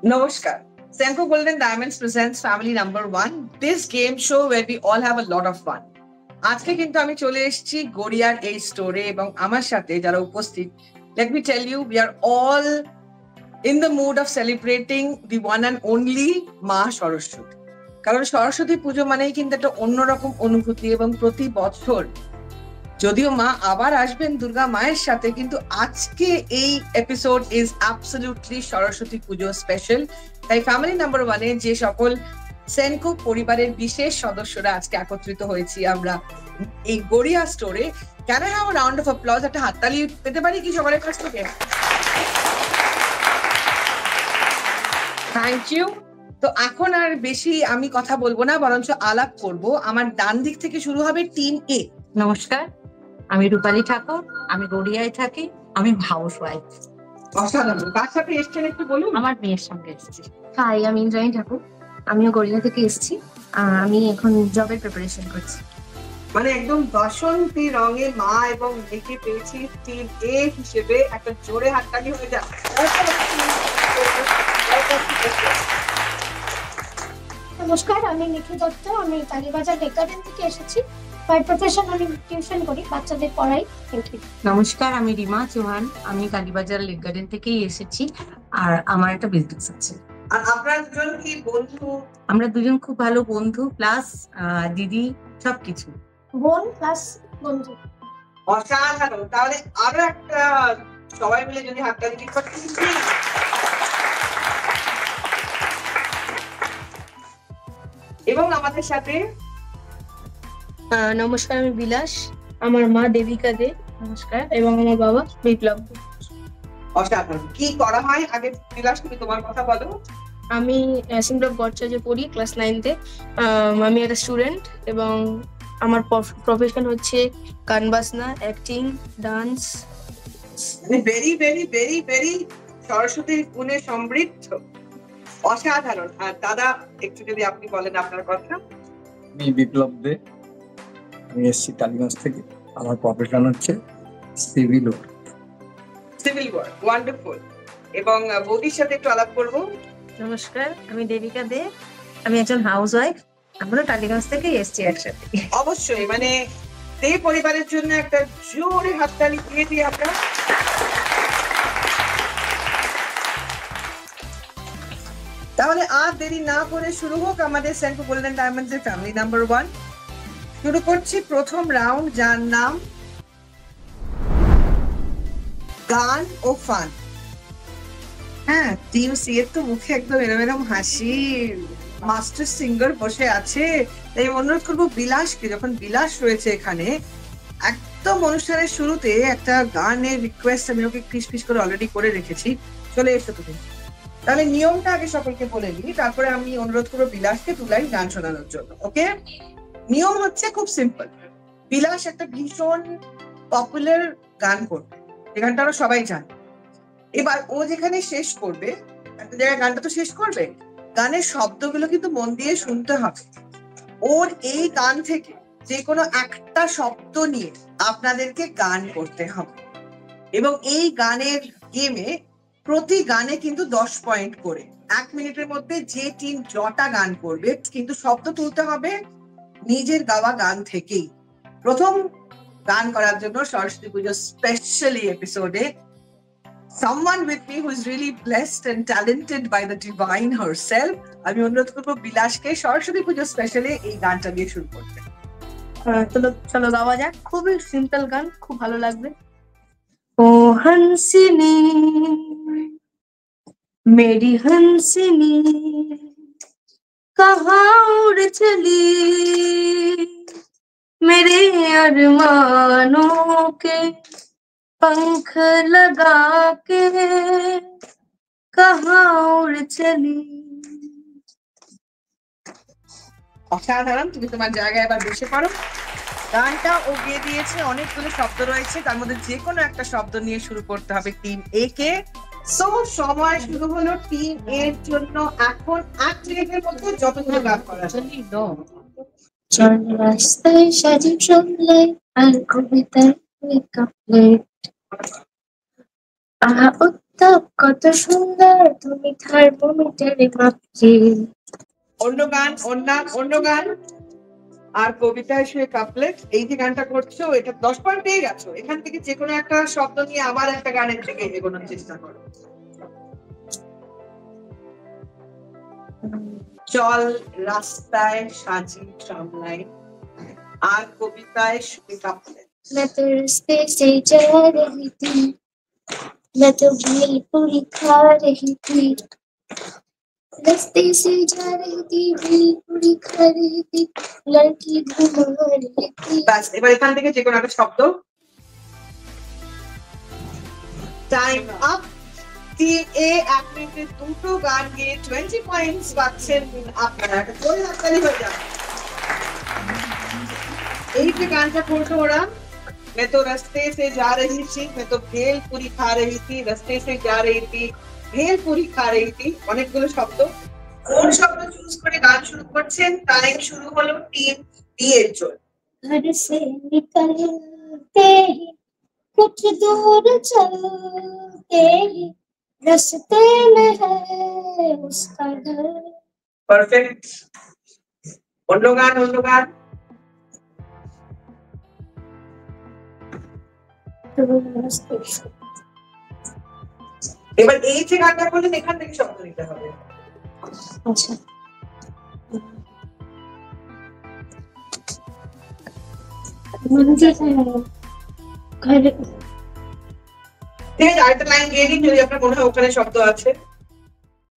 Namaskar. Senko Golden Diamonds presents Family Number One, this game show where we all have a lot of fun. আজকে কিন্তু আমি চলে এসেছি গড়িয়ার এই স্টোরে এবং আমার সাথে যারা উপস্থিত, let me tell you, we are all in the mood of celebrating the one and only মা সরস্বতী। কারণ সরস্বতী পুজো মানেই কিন্তু একটা অন্যরকম অনুভূতি এবং প্রতি বছর যদিও মা আবার আসবেন দুর্গা মায়ের সাথে, কিন্তু আজকে এই episode is absolutely Saraswati Puja special. তাই ফ্যামিলি নাম্বার ওয়ানে যে সকল সেনকো পরিবারের বিশেষ সদস্যরা আজকে একত্রিত হয়েছি আমরা এই গড়িয়া স্টোরে, can I have a round of applause? একটা হাততালি পেতে পারি কি সবার কাছ থেকে? Thank you. তো এখন আর বেশি আমি কথা বলবো না, বরঞ্চ আলাপ করব। আমার ডান দিক থেকে শুরু হবে টিম এ। নমস্কার, আমি রূপালী ঠাকুর, আমি গড়িয়ায় থাকি, আমি হাউস ওয়াইফ। অসাধারণ। কার সাথে এসছেন একটু বলুন? আমার মেয়ের সঙ্গে এসেছি। হাই, আমি ইন্দ্রাণী ঠাকুর, আমিও গড়িয়া থেকে এসেছি। আমি এখন জবের প্রিপারেশন করছি। মানে একদম বাসন্তী রঙে মা এবং মেয়েকে পেয়েছি টিম এ হিসেবে। একটা জোরে হাততালি হয়ে যায়। নমস্কার, আমি নিখিল দত্ত, আমি কালীবাজার লেক গার্ডেন থেকে এসেছি। বাই প্রফেশন আমি টিউশন করি, বাচ্চাদের পড়াই। নমস্কার, আমি রিমা চৌহান, আমি কালীবাজার লেক গার্ডেন থেকেই এসেছি, আর আমার একটা বিজনেস আছে। আর আপনারা দুজন কি বন্ধু? আমরা দুজন খুব ভালো বন্ধু, প্লাস দিদি, সবকিছু। বোন প্লাস বন্ধু। অসাধারণ। তাহলে আরো একটা সবাই মিলে যদি হাততালি করতে। এবং আমাদের সাথে নমস্কার, আমি বিলাস, আমার মা দেবিকা দে, নমস্কার, এবং আমার বাবা বিপ্লব। অসাধারণ। কি করা হয় আগে বিলাস, তুমি তোমার কথা বলো। আমি সিমপ্লব গডচার্জে পড়ি, ক্লাস 9-তে। আমি একটা স্টুডেন্ট এবং আমার প্রফেশন হচ্ছে গান বাজনা, acting, dance. Very very very very সরস্বতীর গুণে সমৃদ্ধ। অসাধারণ। আর দাদা, একটু যদি আপনি বলেন আপনার কথা। আমি বিপ্লব দে, আমি এসছি টালিগঞ্জ থেকে। আমার প্রফেশন হচ্ছে civil work. Civil work, wonderful. এবং বৌদির সাথে একটু আলাপ করব। নমস্কার, আমি দেবিকা দে, আমি একজন হাউস ওয়াইফ। আমরা টালিগঞ্জ থেকে এসেছি একসাথে। অবশ্যই, মানে দে পরিবারের জন্য একটা জোরে হাততালি দিয়ে দিই আমরা। তাহলে আর দেরি না করে শুরু হোক আমাদের সেনকো গোল্ডেন ডায়মন্ডস এর ফ্যামিলি নাম্বার ওয়ান। শুরু করছি প্রথম রাউন্ড, যার নাম গান ও ফান। হ্যাঁ, টিম সি এর তো মুখে একদম এরম হাসি, মাস্টার সিঙ্গার বসে আছে। তাই অনুরোধ করবো বিলাসকে, যখন বিলাস রয়েছে এখানে, একদম অনুষ্ঠানের শুরুতে একটা গানের রিকোয়েস্ট আমি ওকে ফিস করে অলরেডি করে রেখেছি। চলে এসো তুমি। তাহলে নিয়মটা আগে সকলকে বলে দিই, তারপরে আমি অনুরোধ করবো বিলাসকে দু লাইন গান শোনানোর জন্য। ওকে? নিয়ম হচ্ছে খুব সিম্পল। বিলাস একটা ভীষণ পপুলার গান করবে, এই গানটা আমরা সবাই জানি। এবার ও যেখানে শেষ করবে, একটা জায়গায় গানটা তো শেষ করবে, গানের শব্দগুলো কিন্তু মন দিয়ে শুনতে হবে। ওর এই গান থেকে যে কোনো একটা শব্দ নিয়ে আপনাদেরকে গান করতে হবে। এবং এই গানের গেমে প্রতি গানে কিন্তু 10 পয়েন্ট করে। 1 মিনিটের মধ্যে যে টিম যটা গান করবে কিন্তু শব্দ তুলতে হবে নিজের গাওয়া গান থেকেই। প্রথম গান করার জন্য সরস্বতী পুজো স্পেশালি এপিসোডে someone with me who is really blessed and talented by the divine herself, আমি অনুরোধ করবো বিলাসকে সরস্বতী পুজো স্পেশালে এই গানটা দিয়ে শুরু করতে। চলো গাওয়া যাক। খুবই সিম্পল গান, খুব ভালো লাগবে। ও হংসিনী मेरी हंसनी कहाँ उड़ चली, मेरे अरमानों के पंख लगा के कहाँ उड़ चली। অসাধারণ। তুমি তোমার জায়গায় এবার বসে পারো। গানটা ও গিয়ে দিয়েছে, অনেকগুলো শব্দ রয়েছে, তার মধ্যে যে কোনো একটা শব্দ নিয়ে শুরু করতে হবে টিম এ কে। সো সময় শুরু হলো টিম এর জন্য। এখন 1 মিনিটের মধ্যে যতগুলো গান করা যায়। চল রাস্তায় সাজি চললে আর কবিতায় কাপলেট, আহা তাপ কত সুন্দর তুমি থার্মোমিটারে মাপছে। অন্য গান, অন্য গান। আর কবিতা হিসেবে কাপলেট। এই যে গানটা করছো এটা 10 পয়েন্ট পেয়ে গেছো। এখান থেকে যে কোনো একটা শব্দ নিয়ে আবার একটা গানের থেকে এগোনোর চেষ্টা করো। চল রাস্তায় সাজি ট্রাম লাইন। আর কবিতায় শুধু কাপলেট। मैं तो रास्ते से जा रही थी, मैं तो भेलपुरी खा रही थी, रास्ते से जा रही थी, भेलपुरी खा रही थी, लड़की घुमा रही थी। ব্যাস, এবার এখান থেকে যে কোনো একটা শব্দ। Time up. টিম এ 1 মিনিটে দুটো গান গিয়ে 20 পয়েন্টস পাচ্ছেন আপনারা। একটা জোরে হাততালি হয়ে যাবে। এই যে গানটা করলো ওরা, मैं तो रास्ते से जा रही थी, मैं तो भेल पूरी खा रही थी, रास्ते से जा रही थी, भेल पूरी खा रही थी। অনেকগুলো শব্দ। কোন শব্দ চুজ করে গান শুরু করছেন? টাইম শুরু হলো টিম বি এর জন্য। घर से निकलते ही कुछ दूर चलते ही रास्ते में है उसका घर। পারফেক্ট। অন্য গান। এবার এই যে গানটা করলেন এখান থেকে শব্দ নিতে হবে। अच्छा, मंदिर है घर। ঠিক আছে, আরেকটা লাইন গিয়ে দিন যদি আপনার মনে হয় ওখানে শব্দ আছে।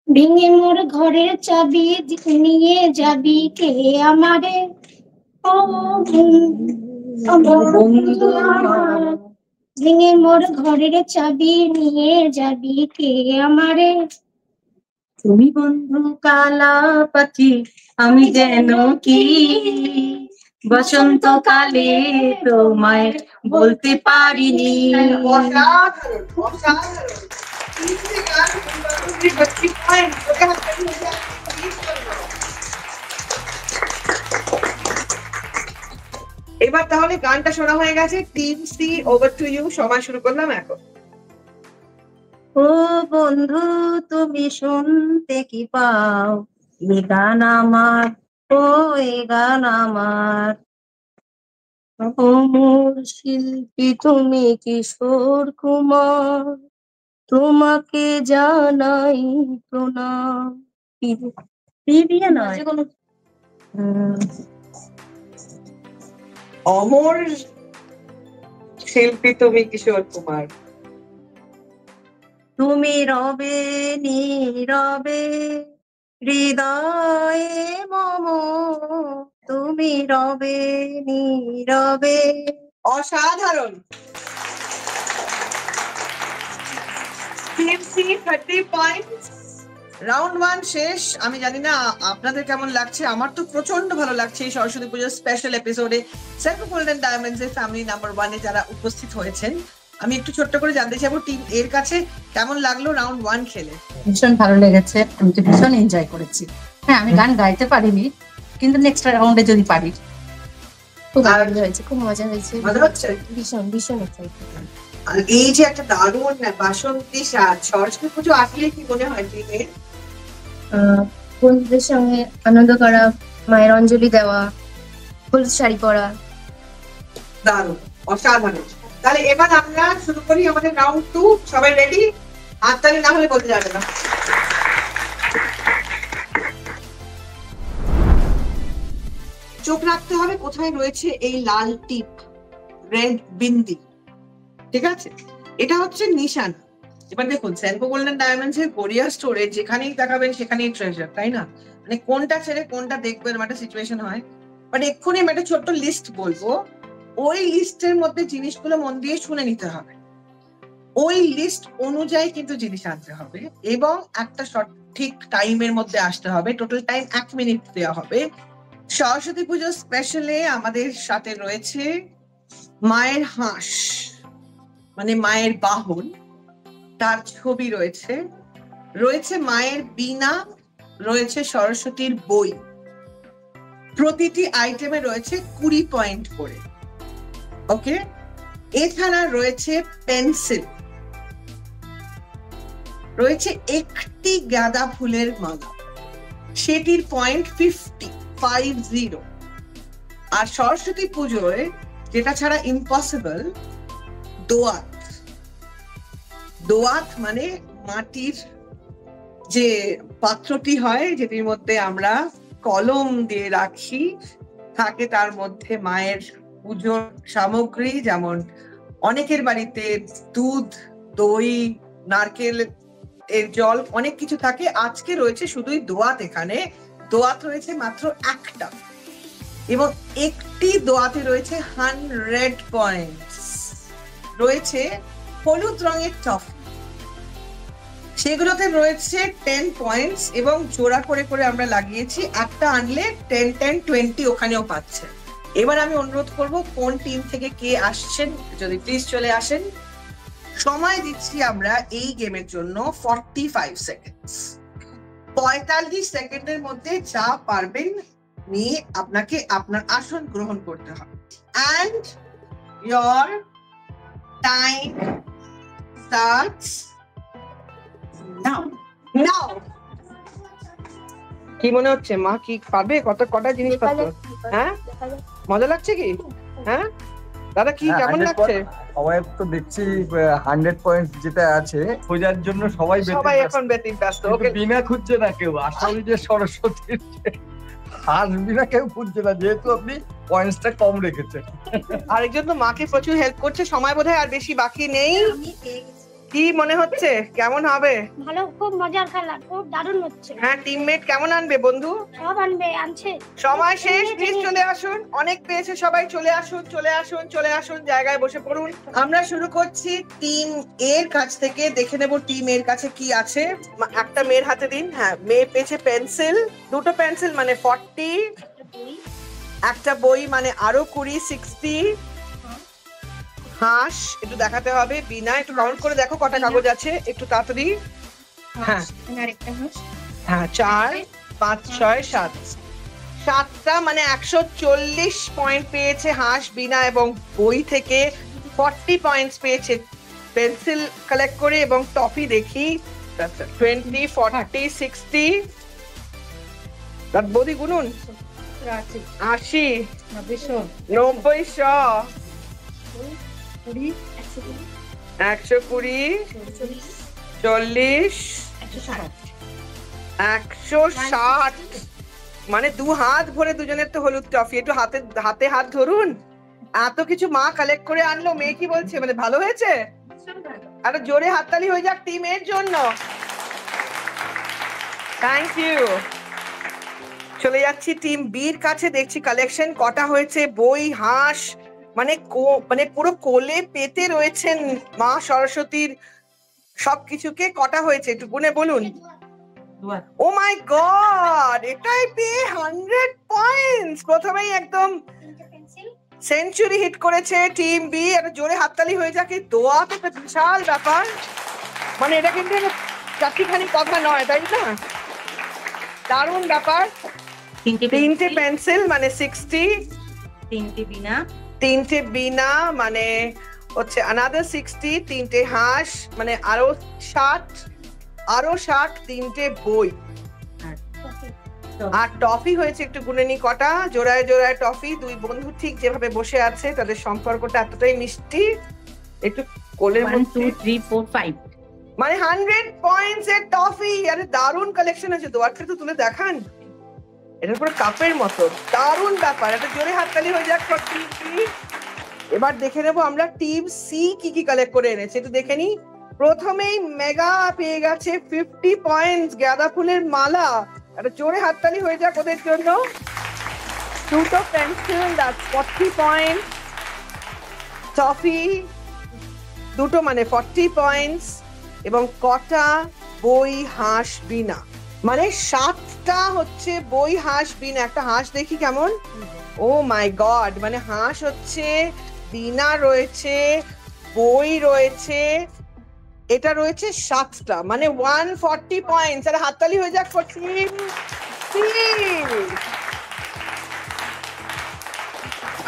ভেঙে মোর ঘরের চাবি নিয়ে যাবি কে আমারে, ও বন্ধু আমার। ভেঙে মোর ঘরের চাবি নিয়ে যাবি কে আমারে, তুমি বন্ধু কালা পাখি, আমি যেন কি বসন্তকালে তোমায় বলতে পারিনি। অসাধারণ, অসাধারণ। এই যে গান, তুমি 25 পয়েন্ট ওকে হাততালি হয়ে যাবে। এবার তাহলে গানটা শোনা হয়ে গেছে। Team C over to you. সময় শুরু করলাম এখন। ও বন্ধু তুমি শুনতে কি পাও, এ গান আমার, ও এ গান আমার। অমর শিল্পী তুমি কিশোর কুমার, তোমাকে জানাই প্রণাম। প্রিয়া নয়, অমর শিল্পী তুমি কিশোর কুমার। তুমি রবে নীরবে হৃদয়ে মম, তুমি রবে নীরবে। অসাধারণ। Team C 30 points. রাউন্ড 1 শেষ। আমি জানি না আপনাদের কেমন লাগছে, আমার তো প্রচন্ড ভালো লাগছে এই সরস্বতী পুজোর স্পেশাল এপিসোডে সেলফ গোল্ডেন ডায়মন্ডস এর ফ্যামিলি নাম্বার 1 এ যারা উপস্থিত হয়েছেন। আমি একটু ছোট্ট করে জানতে চাইবো টিম এর কাছে কেমন লাগলো রাউন্ড 1 খেলে। ভীষণ ভালো লেগেছে, আমি তো ভীষণ এনজয় করেছি। হ্যাঁ, আমি গান গাইতে পারিনি, কিন্তু নেক্সট রাউন্ডে যদি পারি। খুব আনন্দ হয়েছে, খুব মজা হয়েছে, মজা হচ্ছে? ভীষণ ভীষণ এক্সাইটেড। আর এই যে একটা দারুণ বাসন্তী সাজ, সরস্বতী পুজো আসলে কি মনে হয় টিমের? বন্ধুদের সঙ্গে আনন্দ করা, মায়ের অঞ্জলি দেওয়া, হলুদ শাড়ি পরা। দারুণ, অসাধারণ। তাহলে এবার আমরা শুরু করি আমাদের রাউন্ড 2। সবাই রেডি? হাততালি না হলে বলতে যাবে না। চোখ রাখতে হবে কোথায় রয়েছে এই লাল টিপ, রেড বিন্দি। ঠিক আছে, এটা হচ্ছে নিশানা। এবার দেখুন, সেলফ গোল্ডেন ডায়মন্ডস এর গড়িয়া স্টোরে যেখানেই দেখাবেন সেখানেই ট্রেজার, তাই না? মানে কোনটা ছেড়ে কোনটা দেখবেন একটা সিচুয়েশন হয়। বাট এক্ষুনি আমি একটা ছোট্ট লিস্ট বলবো, ওই লিস্টের মধ্যে জিনিসগুলো মন দিয়ে শুনে নিতে হবে। ওই লিস্ট অনুযায়ী কিন্তু জিনিস আনতে হবে এবং একটা সঠিক টাইমের মধ্যে আসতে হবে। টোটাল টাইম 1 মিনিট দেওয়া হবে। সরস্বতী পুজো স্পেশালে আমাদের সাথে রয়েছে মায়ের হাঁস, মানে মায়ের বাহন, তার ছবি রয়েছে, রয়েছে মায়ের বীণা, রয়েছে সরস্বতীর বই। প্রতিটি আইটেমে রয়েছে 20 পয়েন্ট করে। ওকে, এছাড়া রয়েছে পেন্সিল, রয়েছে একটি গাঁদা ফুলের মালা, সেটির পয়েন্ট 50। আর সরস্বতী পুজোয় যেটা ছাড়া ইম্পসিবল, দোয়াত। দোয়াত মানে মাটির যে পাত্রটি হয়, যেটির মধ্যে আমরা কলম দিয়ে রাখি, থাকে তার মধ্যে মায়ের পুজোর সামগ্রী, যেমন অনেকের বাড়িতে দুধ, দই, নারকেল এর জল, অনেক কিছু থাকে। আজকে রয়েছে শুধুই দোয়াত। এখানে দোয়াত রয়েছে মাত্র একটা, এবং একটি দোয়াতে রয়েছে 100 পয়েন্টস। রয়েছে হলুদ রঙের টফি, সেগুলোতে রয়েছে 10 পয়েন্টস, এবং জোড়া করে করে আমরা লাগিয়েছি, একটা আনলে 10, 10, 20 ওখানেও পাচ্ছে। এবার আমি অনুরোধ করব কোন টিম থেকে কে আসছেন যদি প্লিজ চলে আসেন। সময় দিচ্ছি আমরা এই গেমের জন্য 45 সেকেন্ডস। 45 সেকেন্ডের মধ্যে যা পারবেন নিয়ে আপনাকে আপনার আসন গ্রহণ করতে হবে। And your time starts now. Now. কি মনে হচ্ছে মা, কি পারবে? কটা জিনিসপত্র? হ্যাঁ, মজা লাগছে কি? হ্যাঁ দাদা, কি কেমন লাগছে? সবাই তো দেখছি 100 পয়েন্ট যেটা আছে খোঁজার জন্য সবাই এখন ব্যস্ত। ওকে, বিনা খুঁজছে না কেউ। আসলে যে সরস্বতীর হাস বিনা কেউ খুঁজছে না, যেহেতু আপনি পয়েন্টসটা কম রেখেছেন। আরেকজন তো মাকে প্রচুর হেল্প করছে। সময় বোধহয় আর বেশি বাকি নেই। কি মনে হচ্ছে, কেমন হবে? ভালো, খুব মজার খেলা, খুব দারুণ হচ্ছে। হ্যাঁ, টিমমেট কেমন আনবে বন্ধু? সব আনছে। সময় শেষ, প্লিজ চলে আসুন। অনেক পেয়েছে সবাই, চলে আসুন, চলে আসুন, চলে আসুন, জায়গায় বসে পড়ুন। আমরা শুরু করছি টিম এর কাছ থেকে। দেখে নেব টিম এর কাছে কি আছে। একটা মেয়ের হাতে দিন। হ্যাঁ, মেয়ে পেয়েছে পেন্সিল, দুটো পেন্সিল মানে 40, একটা বই মানে আরো 20, 60। হাঁস একটু দেখাতে হবে। বিনা, একটু কাউন্ট করে দেখো কটা কাগজ আছে, একটু তাড়াতাড়ি। হ্যাঁ, হ্যাঁ, 4, 5, 6, 7, 7টা মানে 140 পয়েন্ট পেয়েছে হাঁস, বিনা, এবং বই থেকে 40 পয়েন্টস পেয়েছে পেন্সিল কালেক্ট করে এবং টফি দেখি 20, 40, 60। বৌদি গুনুন। 80, 90, 100, 120, 40, 160। মানে 2 হাত ভরে দুজনের তো হলুদ টফি। একটু হাতে হাত ধরুন। এত কিছু মা কালেক্ট করে আনলো। মেয়ে কি বলছে, মানে ভালো হয়েছে? আরো জোরে হাততালি হয়ে যাক টিমের জন্য। Thank you. চলে যাচ্ছি টিম বির কাছে। দেখছি কালেকশন কটা হয়েছে। বই, হাঁস, মানে পুরো কোলে পেতে রয়েছেন মা সরস্বতীর সবকিছুকে। কটা হয়েছে একটু গুনে বলুন। ও মাই গড, এটাই পেয়ে 100 পয়েন্টস। প্রথমেই একদম সেঞ্চুরি হিট করেছে টিম বি। একটা জোরে হাততালি হয়ে যাক। দোয়া তো একটা বিশাল ব্যাপার, মানে এটা কিন্তু চারটিখানি কথা নয়, তাই না? দারুণ ব্যাপার। 3টে পেন্সিল মানে 60, 3টে বিনা মানে হচ্ছে another 60, 3টে হাঁস মানে আরো 60, 3টে বই, আর টফি হয়েছে একটু গুনে নি কটা। জোড়ায় জোড়ায় টফি। দুই বন্ধু ঠিক যেভাবে বসে আছে, তাদের সম্পর্কটা এতটাই মিষ্টি। একটু কোলের 1, 2, 3, 4, 5 মানে 100 পয়েন্টস এর টফি। আরে দারুণ কালেকশন আছে। দোয়ারটা তো তুলে দেখান, এটা পুরো কাপের মতো। দারুণ ব্যাপার। এটা জোরে হাততালি হয়ে যাক। এবার দেখে নেবো আমরা টিম সি কি কি কালেক্ট করে এনেছে, একটু দেখে নি। প্রথমেই মেগা পেয়ে গেছে 50 পয়েন্টস, গাঁদা ফুলের মালা। একটা জোরে হাততালি হয়ে যাক ওদের জন্য। 2টো পেন্সিল, দ্যাটস 40 পয়েন্টস। টফি 2টো মানে 40 পয়েন্টস, এবং কটা বই, হাঁস, বিনা মানে 7টা হচ্ছে বই, হাঁস, বিনা। একটা হাঁস দেখি কেমন। ও মাই গড, মানে হাঁস হচ্ছে, বিনা রয়েছে, বই রয়েছে, এটা রয়েছে 7টা মানে 140 পয়েন্টস। আর হাততালি হয়ে যাক 40।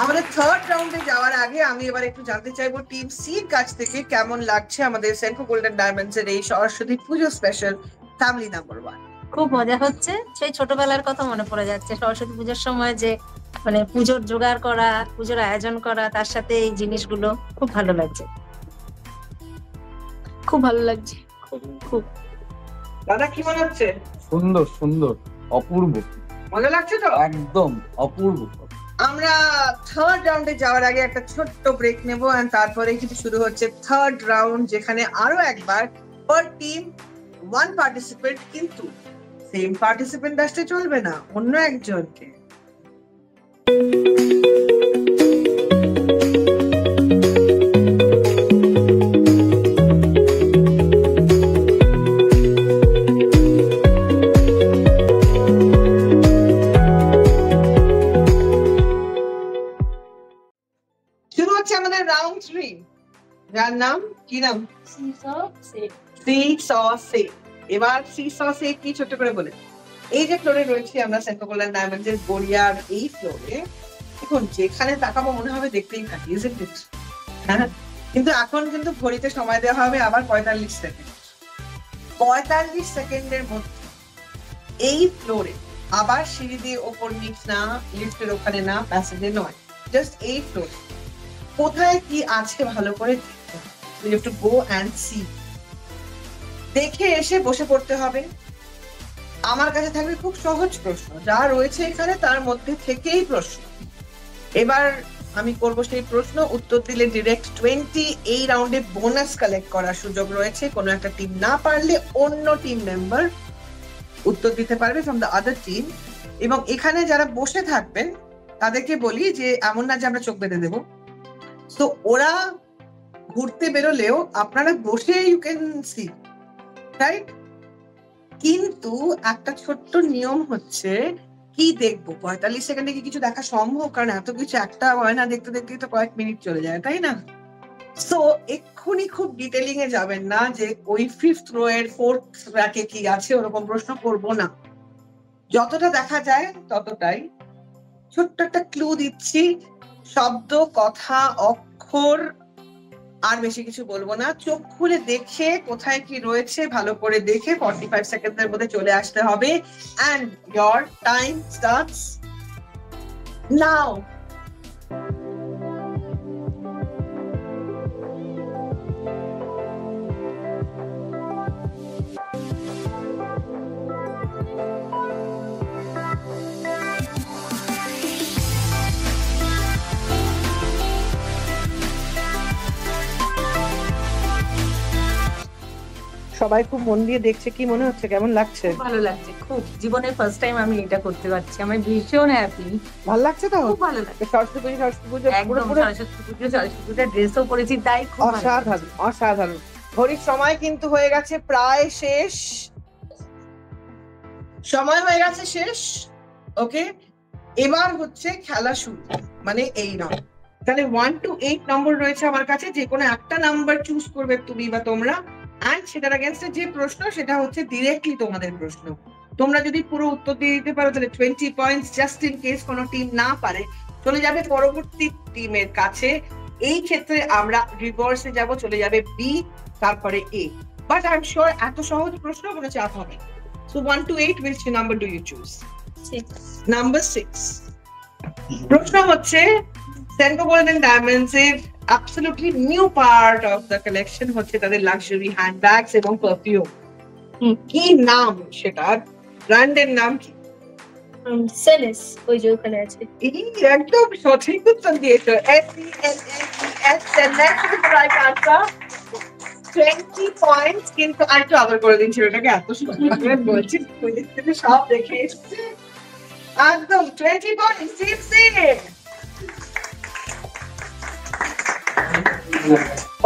আমাদের থার্ড রাউন্ডে যাওয়ার আগে আমি এবার একটু জানতে চাইবো টিম সির কাছ থেকে কেমন লাগছে আমাদের সেনকো গোল্ডেন ডায়মন্ডস এর এই সরস্বতী পুজো স্পেশাল ফ্যামিলি নাম্বার 1। খুব মজা হচ্ছে, সেই ছোটবেলার কথা মনে পড়ে যাচ্ছে। সরস্বতী পুজোর সময় যে মানে পুজোর জোগাড় করা, পুজোর আয়োজন করা, তার সাথে এই জিনিসগুলো খুব ভালো লাগছে। খুব ভালো লাগছে, খুব খুব। দাদা কি মনে হচ্ছে? সুন্দর সুন্দর, অপূর্ব, মজা লাগছে তো? একদম অপূর্ব। আমরা থার্ড রাউন্ডে যাওয়ার আগে একটা ছোট্ট ব্রেক নেব, এন্ড তারপরে কিন্তু শুরু হচ্ছে থার্ড রাউন্ড, যেখানে আরো একবার পার টিম 1 পার্টিসিপেন্ট, কিন্তু সেম পার্টিসিপেন্ট আসতে চলবে না, অন্য একজনকে। শুরু হচ্ছে আমাদের রাউন্ড 3, যার নাম কি নাম? সি-স-সে। এবার সি-স-সে কি ছোট্ট করে বলে। এই যে ফ্লোরে রয়েছে আমরা সেনকো গোল্ডেন ডায়মন্ডস এর গড়িয়ার এই ফ্লোরে, এখন যেখানে তাকাবো মনে হবে দেখতেই থাকি, ইজন্ট ইট? হ্যাঁ, কিন্তু এখন কিন্তু ঘড়িতে সময় দেওয়া হবে আবার 45 সেকেন্ড। 45 সেকেন্ডের মধ্যে এই ফ্লোরে আবার সিঁড়ি দিয়ে ওপর নিচ না, লিফটের ওখানে না, প্যাসেজে নয়, জাস্ট এই ফ্লোরে কোথায় কি আছে ভালো করে দেখতে হবে। You have to go and see. দেখে এসে বসে পড়তে হবে। আমার কাছে থাকবে খুব সহজ প্রশ্ন, যা রয়েছে এখানে তার মধ্যে থেকেই প্রশ্ন। এবার আমি করব সেই প্রশ্ন, উত্তর দিলে ডিরেক্ট 20। এই রাউন্ডে বোনাস কালেক্ট করার সুযোগ রয়েছে। কোনো একটা টিম না পারলে অন্য টিম মেম্বার উত্তর দিতে পারবে ফ্রম দ্য আদার টিম। এবং এখানে যারা বসে থাকবেন তাদেরকে বলি যে এমন না যে আমরা চোখ বেঁধে দেবো, তো ওরা ঘুরতে বেরোলেও আপনারা বসে ইউ ক্যান সি, রাইট? কিন্তু একটা ছোট্ট নিয়ম হচ্ছে, কি দেখবো 45 সেকেন্ডে কি কিছু দেখা সম্ভব? কারণ এত কিছু একটা হয় না, দেখতে দেখতে তো কয়েক মিনিট চলে যায়, তাই না? সো এক্ষুনি খুব ডিটেলিং এ যাবেন না যে ওই 5th রো এর 4th র্যাকে কি আছে, ওরকম প্রশ্ন করবো না। যতটা দেখা যায় ততটাই। ছোট্ট একটা ক্লু দিচ্ছি, শব্দ, কথা, অক্ষর, আর বেশি কিছু বলবো না। চোখ খুলে দেখে কোথায় কি রয়েছে ভালো করে দেখে 45 সেকেন্ডের মধ্যে চলে আসতে হবে। And your time starts now. সবাই খুব মন দিয়ে দেখছে, কি মনে হচ্ছে, কেমন লাগছে? ভালো লাগছে খুব, জীবনের ফার্স্ট টাইম আমি এটা করতে পারছি, আমি ভীষণ হ্যাপি। ভালো লাগছে তো? খুব ভালো লাগছে। সরস্বতী পুজো একদম সরস্বতী পুজো ড্রেসও পরেছি, তাই খুব ভালো লাগছে। অসাধারণ অসাধারণ। ঘড়ির সময় কিন্তু হয়ে গেছে প্রায় শেষ, সময় হয়ে গেছে শেষ। ওকে, এবার হচ্ছে খেলা শুরু, মানে এই রাউন্ড। তাহলে 1 to 8 নম্বর রয়েছে আমার কাছে, যে কোনো একটা নাম্বার চুজ করবে তুমি বা তোমরা, এন্ড সেটার এগেইনস্টে যে প্রশ্ন সেটা হচ্ছে ডিরেক্টলি তোমাদের প্রশ্ন। তোমরা যদি পুরো উত্তর দিয়ে দিতে পারো তাহলে 20 পয়েন্টস, জাস্ট ইন কেস কোনো টিম না পারে চলে যাবে পরবর্তী টিমের কাছে। এই ক্ষেত্রে আমরা রিভার্সে যাব, চলে যাবে বি, তারপরে এ। বাট আই এম শিওর এত সহজ প্রশ্ন কোনো চাপ হবে। So 1 to 8, which number do you choose? Number 6. প্রশ্ন হচ্ছে সেনকো গোল্ডেন ডায়মন্ডস এর absolutely new part of the collection হচ্ছে তাদের লাক্সারি হ্যান্ডব্যাগস এবং পারফিউম। কি নাম সেটার? ব্র্যান্ডের নাম কি? সেনেস, ওই যে ওখানে আছে। এই একদম সঠিক উত্তর দিয়েছো। SENNES, Sennes is the right answer. 20 points. কিন্তু আরেকটু আবার করে দিন ছেলেটাকে, এত সুন্দর করে বলছি, সব দেখে এসেছে একদম। 20 পয়েন্টস।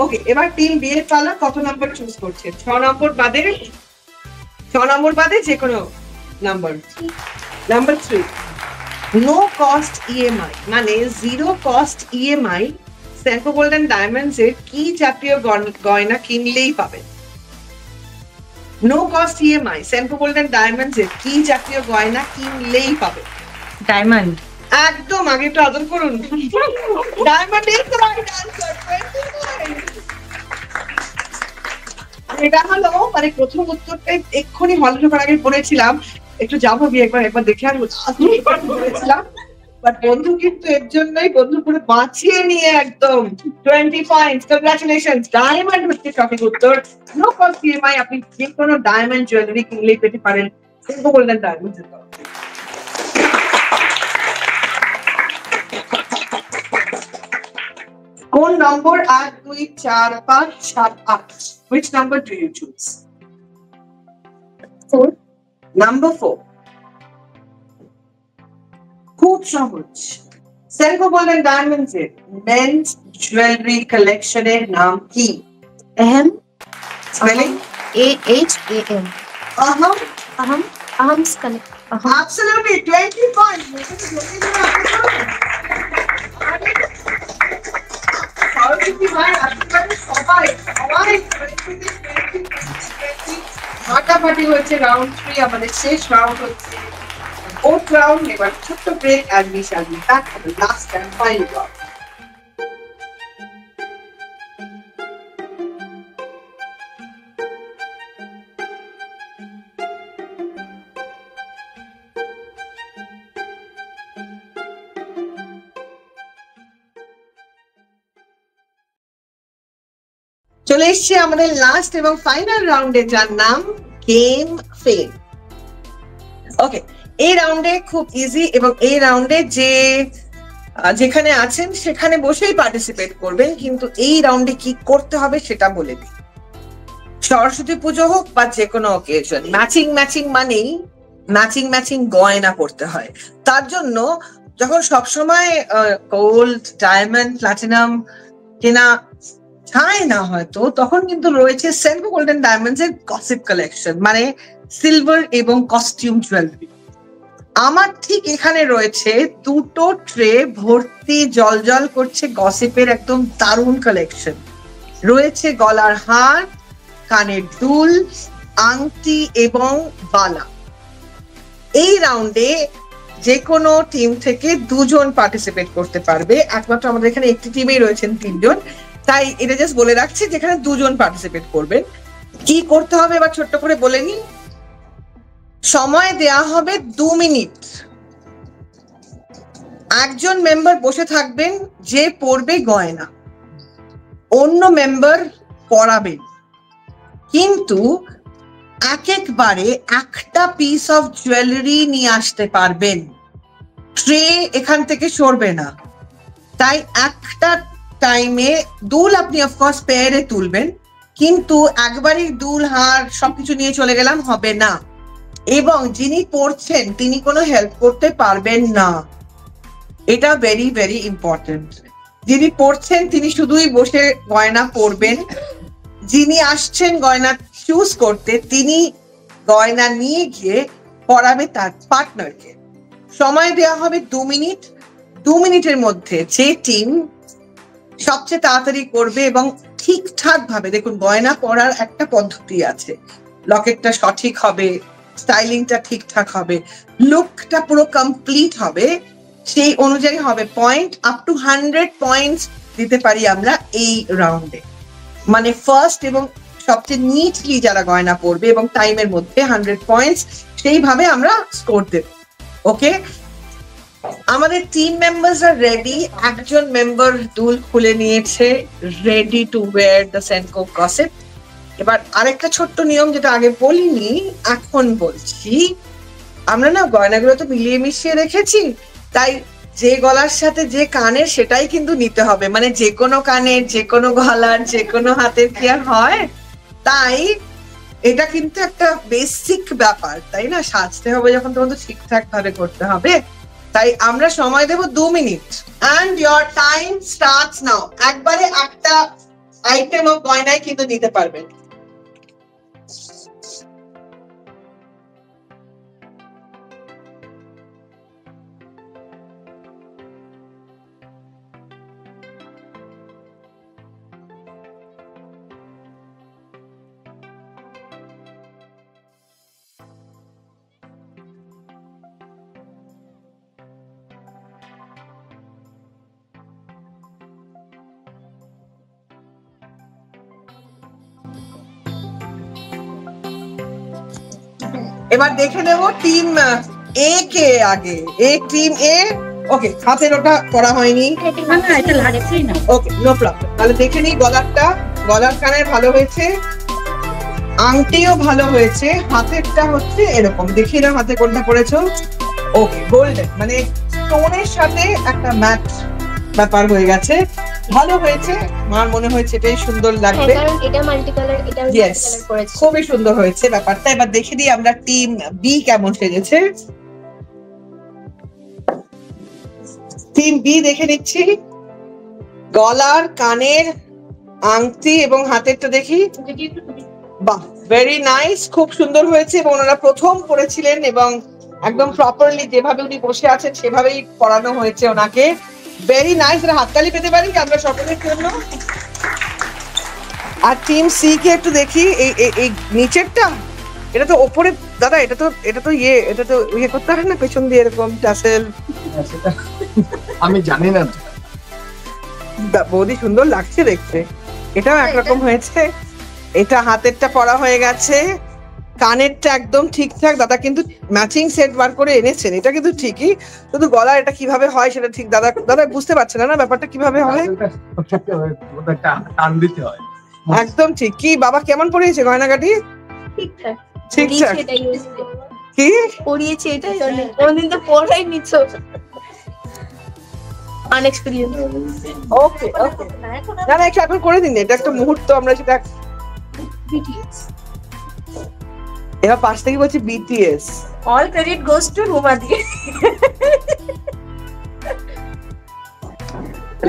ওকে, এবার টিম বি এর পালা। কত নাম্বার চুজ করছে? 6 নম্বর বাদে, 6 নম্বর বাদে যে কোনো number. Number 3, no cost EMI, মানে zero cost EMI Senco golden diamonds এর কি জাতীয় গয়না কিনলেই পাবেন? No cost EMI Senco golden diamonds এর কি জাতীয় গয়না কিনলেই পাবেন? ডায়মন্ড। একদম আগে একটু আদর করুন। Diamond is the right answer. 29। এটা হলো মানে প্রথম উত্তরটা এক্ষুনি হলে ঢোকার আগে পড়েছিলাম, একটু যাবো গিয়ে একবার দেখে আসবো, বলেছিলাম। বাট বন্ধু কিন্তু এর জন্যই বন্ধু পুরো বাঁচিয়ে নিয়ে একদম 20 পয়েন্টস। কংগ্রাচুলেশনস, ডায়মন্ড হচ্ছে সঠিক উত্তর। নো কস্ট ইএমআই, আপনি যে কোনো ডায়মন্ড জুয়েলারি কিনলেই পেতে পারেন সেনকো গোল্ডেন ডায়মন্ডস। কোন নম্বর 1 2 4 5 7 8? Which number do you choose? 4. Number 4. খুব সহজ। সেনকো গোল্ডেন ডায়মন্ডস এর মেন্স জুয়েলারি কালেকশনের নাম কি? Ahem. স্পেলিং? AHAM. আহম। Aham's connect. Absolutely 20 points. Saraswati ভাই আশীর্বাদে সবাই ফাটাফাটি হয়েছে। রাউন্ড 3 আমাদের শেষ রাউন্ড হচ্ছে ফোর্থ রাউন্ড। এবার ছোট্ট break and we shall be back for the last and final round. চলে এসছে আমাদের লাস্ট এবং ফাইনাল রাউন্ডে, যার নাম গেম ফেম। ওকে, এই রাউন্ডে খুব ইজি এবং এই রাউন্ডে যেখানে আছেন সেখানে বসেই পার্টিসিপেট করবেন, কিন্তু এই রাউন্ডে কি করতে হবে সেটা বলে দিই। সরস্বতী পুজো হোক বা যে কোনো অকেশন, ম্যাচিং মানেই ম্যাচিং গয়না করতে হয়। তার জন্য যখন সবসময় গোল্ড, ডায়মন্ড, প্লাটিনাম কেনা চায় না হয়তো, তখন কিন্তু রয়েছে সেনকো গোল্ডেন ডায়মন্ডস এর গসিপ কালেকশন, মানে সিলভার এবং কস্টিউম জুয়েলারি। আমার ঠিক এখানে রয়েছে দুটো ট্রে ভর্তি জল করছে গসিপের একদম দারুণ কালেকশন। রয়েছে গলার হার, কানের দুল, আংটি এবং বালা। এই রাউন্ডে যে কোনো টিম থেকে 2 জন পার্টিসিপেট করতে পারবে। একমাত্র আমাদের এখানে একটি টিমেই রয়েছেন 3 জন, তাই এটা জাস্ট বলে রাখছি যেখানে 2 জন পার্টিসিপেট করবেন। কি করতে হবে এবার ছোট্ট করে বলে নি। সময় দেয়া হবে 2 মিনিট। একজন মেম্বার বসে থাকবেন যে পরবে গয়না, অন্য মেম্বার পরাবেন, কিন্তু একবারে একটা পিস অফ জুয়েলারি নিয়ে আসতে পারবেন। ট্রে এখান থেকে সরবে না। তাই একটা টাইমে দুল আপনি অফকোর্স পেয়ারে তুলবেন, কিন্তু একবারই দুল, হার সবকিছু নিয়ে চলে গেলাম হবে না। এবং যিনি পড়ছেন তিনি কোনো হেল্প করতে পারবেন না। এটা ভেরি ইম্পর্টেন্ট। যিনি পড়ছেন তিনি শুধুই বসে গয়না পরবেন। যিনি আসছেন গয়না চুজ করতে তিনি গয়না নিয়ে গিয়ে পরাবে তার পার্টনারকে। সময় দেওয়া হবে 2 মিনিট। 2 মিনিটের মধ্যে যে টিম সবচেয়ে তাড়াতাড়ি করবে এবং ঠিকঠাক ভাবে, দেখুন গয়না পরার একটা পদ্ধতি আছে, লকেটটা সঠিক হবে, স্টাইলিংটা ঠিকঠাক হবে, লুকটা পুরো কমপ্লিট হবে, সেই অনুযায়ী হবে পয়েন্ট। আপ টু 100 পয়েন্টস দিতে পারি আমরা এই রাউন্ডে। মানে ফার্স্ট এবং সবচেয়ে নিটলি যারা গয়না পরবে এবং টাইমের মধ্যে 100 পয়েন্টস, সেইভাবে আমরা স্কোর দেব। ওকে, আমাদের টিম মেম্বারসরা রেডি। একজন মেম্বার দুল খুলে নিয়েছে, ready to wire the Senco gossip. এবার আরেকটা ছোট্ট নিয়ম যেটা আগে বলিনি এখন বলছি, আমরা না গয়নাগুলো তো মিলিয়ে মিশিয়ে রেখেছি, তাই যে গলার সাথে যে কানের সেটাই কিন্তু নিতে হবে। মানে যে কোনো কানের, যে কোনো গলার, যে কোনো হাতের কি আর হয়? তাই এটা কিন্তু একটা বেসিক ব্যাপার, তাই না? সাজতে হবে যখন তখন তো ঠিকঠাক ভাবে করতে হবে। তাই আমরা সময় দেব 2 minute. And your time starts নাও। একবারে একটা আইটেম অফ গয়নায় কিন্তু নিতে পারবেন। এবার দেখে নেব টিম এ কে আগে। টিম এ, ওকে, হাতের ওটা করা হয়নি, ওকে, নো প্রবলেম। তাহলে দেখে নিই গলারটা। গলার কানের ভালো হয়েছে, আংটিও ভালো হয়েছে, হাতেরটা হচ্ছে এরকম। দেখিয়ে দাও হাতে কোনটা পরেছো। ওকে, গোল্ডেন, মানে স্টোনের সাথে একটা ম্যাচ ব্যাপার হয়ে গেছে, ভালো হয়েছে। আমার মনে হয়েছে এটাই সুন্দর লাগবে। কারণ এটা মাল্টি কালার, এটা মাল্টি Yes, কালার করেছে। খুবই সুন্দর হয়েছে ব্যাপারটা। এবার দেখে দিই আমরা টিম বি কেমন সেজেছে। টিম বি দেখে নিচ্ছি, গলার, কানের, আংটি এবং হাতেরটা দেখি। বাহ, ভেরি নাইস, খুব সুন্দর হয়েছে। এবং ওনারা প্রথম পড়েছিলেন এবং একদম প্রপারলি যেভাবে উনি বসে আছেন সেভাবেই পড়ানো হয়েছে ওনাকে। ভেরি নাইস, হাততালি পেতে পারি আমরা সকলের জন্য। আর টিম সি কে একটু দেখি, এই নিচেরটা, এটা তো ওপরে দাদা, এটা তো ইয়ে করতে হয় না পেছন দিয়ে এরকম টাসেল। আমি জানি না। বৌদি সুন্দর লাগছে দেখতে, এটাও একরকম হয়েছে। এটা হাতেরটা পরা হয়ে গেছে, কানেরটা একদম ঠিকঠাক। দাদা কিন্তু ম্যাচিং সেট বার করে এনেছেন, এটা কিন্তু ঠিকই। শুধু গলা এটা কিভাবে হয় সেটা ঠিক দাদা বুঝতে পারছে না ব্যাপারটা কিভাবে হয়। টান দিতে হয়, একদম ঠিক। কি বাবা কেমন পড়িয়েছে গয়নাগাটি? ঠিকঠাক ঠিকঠাক এটাই কি পড়িয়েছে, এটাই অনেক। কোনদিন তো পড়াই নিচ্ছ, আনএক্সপেরিয়েন্স। ওকে ওকে, না না একটু এখন করে দিন, এটা একটা মুহূর্ত, আমরা সেটা। এবার পাশ থেকে বলছি BTS. All credit goes to Ruma the.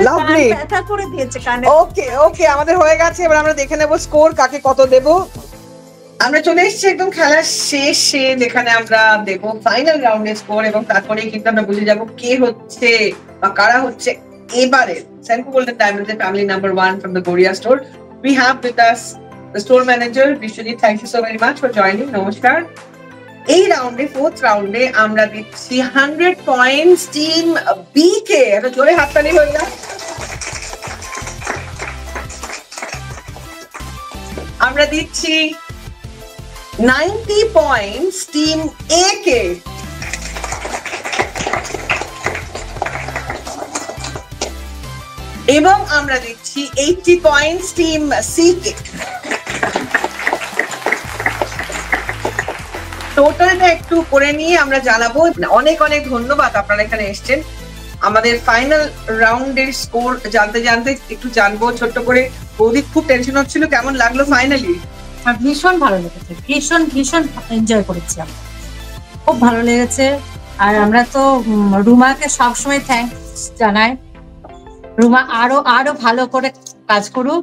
Lovely, ব্যথা করে দিয়েছে কানে। ওকে ওকে, আমাদের হয়ে গেছে। এবার আমরা দেখে নেব স্কোর, কাকে কত দেব। আমরা চলে এসেছি একদম খেলার শেষে, যেখানে আমরা দেব ফাইনাল রাউন্ডের স্কোর এবং তারপরে কিন্তু আমরা বুঝে যাব কে হচ্ছে বা কারা হচ্ছে এবারে Senco golden diamonds family number 1 from the Goria store. We have with us the store manager Vishwajit. Thank you so very much for joining. নমস্কার। এই রাউন্ডে, ফোর্থ রাউন্ডে আমরা দিচ্ছি 100 পয়েন্টস টিম বি কে। এটা জোরে হাততালি হয়ে যায়। আমরা দিচ্ছি 90 পয়েন্টস টিম এ কে। এবং আমরা দিচ্ছি 80 পয়েন্টস টিম সি কে। টোটালটা একটু করে নিয়ে আমরা জানাবো। অনেক অনেক ধন্যবাদ, আপনারা এখানে এসেছেন। আমাদের ফাইনাল রাউন্ডের স্কোর জানতে জানতে একটু জানবো ছোট্ট করে। বৌদি খুব টেনশন হচ্ছিল, কেমন লাগলো ফাইনালি? ভীষণ ভালো লেগেছে, ভীষণ ভীষণ এনজয় করেছি আমরা, খুব ভালো লেগেছে। আর আমরা তো রুমাকে সবসময় থ্যাঙ্কস জানাই। রুমা আরো ভালো করে কাজ করুক,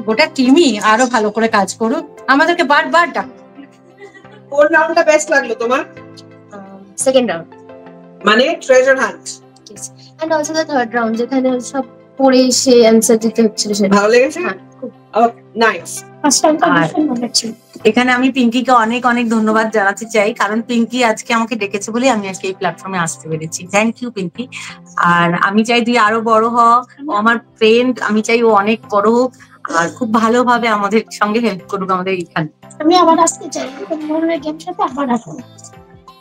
গোটা টিমই আরো ভালো করে কাজ করুক, আমাদেরকে বারবার ডাক। কোন রাউন্ডটা বেস্ট লাগলো তোমার? সেকেন্ড রাউন্ড, মানে treasure hunt. And also the third round, যেখানে সব পড়ে এসে অ্যানসার দিতে হচ্ছিল, সেটা ভালো লেগেছে। নাইস। এখানে আমি পিঙ্কিকে অনেক অনেক ধন্যবাদ জানাতে চাই, কারণ পিঙ্কি আজকে আমাকে ডেকেছে বলে আমি আজকে এই প্ল্যাটফর্মে আসতে পেরেছি। Thank you Pinki. আর আমি চাই তুই আরো বড় হ, ও আমার ফ্রেন্ড, আমি চাই ও অনেক বড় হোক আর খুব ভালোভাবে আমাদের সঙ্গে হেল্প করুক আমাদের এখানে। আমি আবার আসতে চাই, গেম সাথে আবার আসবো।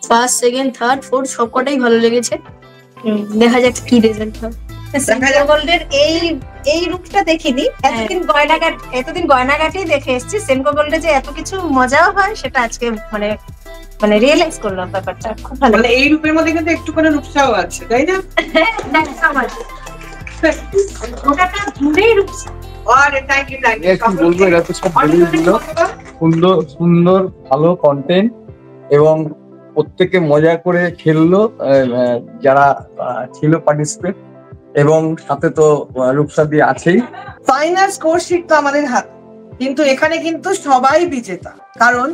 ফার্স্ট, সেকেন্ড, থার্ড, ফোর্থ সবকটাই ভালো লেগেছে। দেখা যাক কি রেজাল্ট হয়। সেনকো গোল্ডের এই রূপটা দেখিনি, এতদিন গয়নাঘাটি দেখে এসেছি। সেনকো গোল্ডে যে এত কিছু মজাও হয় সেটা আজকে মানে রিয়েলাইজ করলাম ব্যাপারটা। খুব ভালো। মানে এই রূপের মধ্যে কিন্তু একটু করে রূপসাও আছে, তাই না? ওটাটা জুড়েই রূপসা। আর থ্যাংক ইউ কি বলবো, এরা তো সব বলেই দিল। সুন্দর সুন্দর ভালো কন্টেন্ট এবং প্রত্যেকে মজা করে খেললো যারা ছিল পার্টিসিপেট, এবং সাথে তো রূপসাদি আছেই। ফাইনাল স্কোর শিট তো আমাদের হাত, কিন্তু এখানে কিন্তু সবাই বিজেতা, কারণ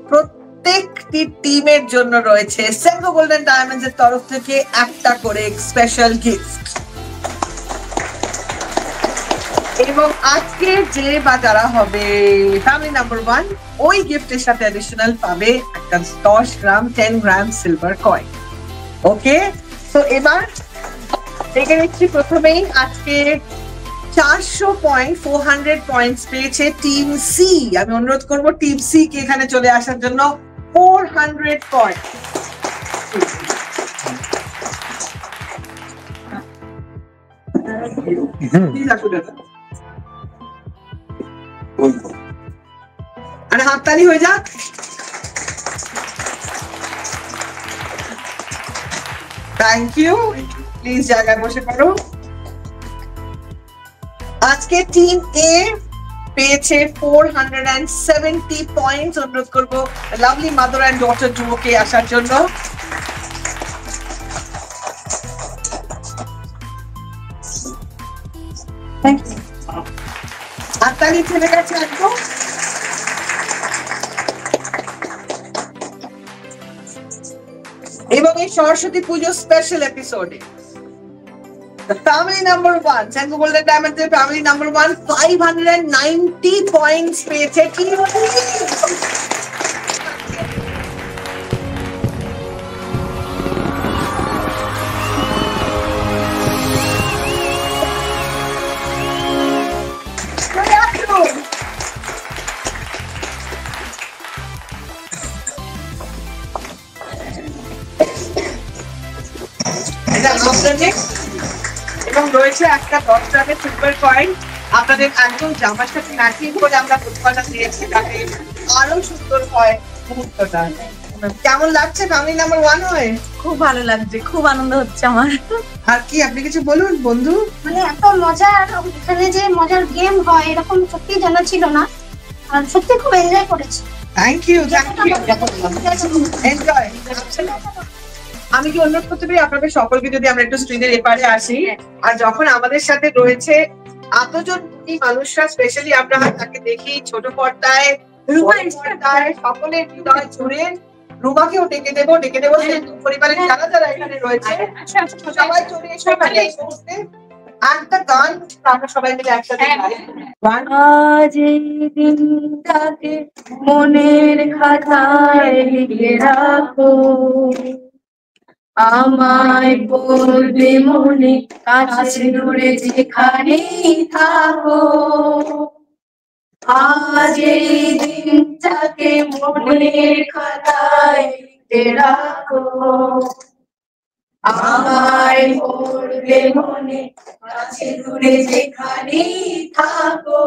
প্রত্যেকটি টিমের জন্য রয়েছে সেনকো গোল্ডেন ডায়মন্ডস এর তরফ থেকে একটা করে স্পেশাল গিফট। এবং আজকে যে বা যারা হবে ফ্যামিলি নাম্বার 1, ওই গিফটের সাথে অ্যাডিশনাল পাবে একটা 10 গ্রাম 10 গ্রাম সিলভার কয়েন। ওকে, তো এবার দেখে নিচ্ছি প্রথমেই আজকে 400 পয়েন্ট 400 পয়েন্টস পেয়েছে টিম সি। আমি অনুরোধ করবো টিম সি কে এখানে চলে আসার জন্য। 400 points. আর হাততালি হয়ে যাক। থ্যাংক ইউ, প্লিজ জায়গায় বসে পড়ো। আজকে টিম এ পেয়েছে 470 পয়েন্টস। অনুরোধ করবো লাভলি মাদার অ্যান্ড ডটার ডুওকে আসার জন্য। হাততালি চলে গেছে একদম। এবং এই সরস্বতী পুজো স্পেশাল এপিসোডে family number 1 central golden diamond এর ফ্যামিলি নাম্বার 1 590 পয়েন্টস পেয়েছে। কি এবং রয়েছে একটা 10 টাকার সিলভার কয়েন। আপনাদের একদম জামার সাথে ম্যাচিং করে আমরা প্রতিমাটা দিয়েছি, তাতে আরো সুন্দর হয় মুহূর্তটা। কেমন লাগছে ফ্যামিলি নাম্বার 1 হয়ে? খুব ভালো লাগছে, খুব আনন্দ হচ্ছে আমার। আর কি আপনি কিছু বলুন বন্ধু? মানে এত মজার, এখানে যে মজার গেম হয় এরকম সত্যি জানা ছিল না, আর সত্যি খুব এনজয় করেছি। Thank you, thank you, enjoy. আমি কি অনুরোধ করতে পারি আপনাদের সকলকে যদি আমরা একটু স্ক্রিনের এপারে আসি, আর যখন আমাদের সাথে রয়েছে এতজন মানুষরা, স্পেশালি আমরা তাকে দেখি ছোট পর্দায়, পর্দায়, সকলের হৃদয় জুড়ে রুমাকেও ডেকে দেবো পরিবারের যারা যারা এখানে রয়েছে সবাই চলে এসে এখানে এই মুহূর্তে একটা গান আমরা সবাই মিলে একসাথে গাই। আজ এই দিনটাকে মনের খাতায় লিখে রাখো, আমায় পড়বে মনে কাছে দূরে যেখানেই থাকো। আজ এই দিনটাকে মনের খাতায় লিখে রাখো, আমায় পড়বে মনে কাছে দূরে যেখানেই থাকো।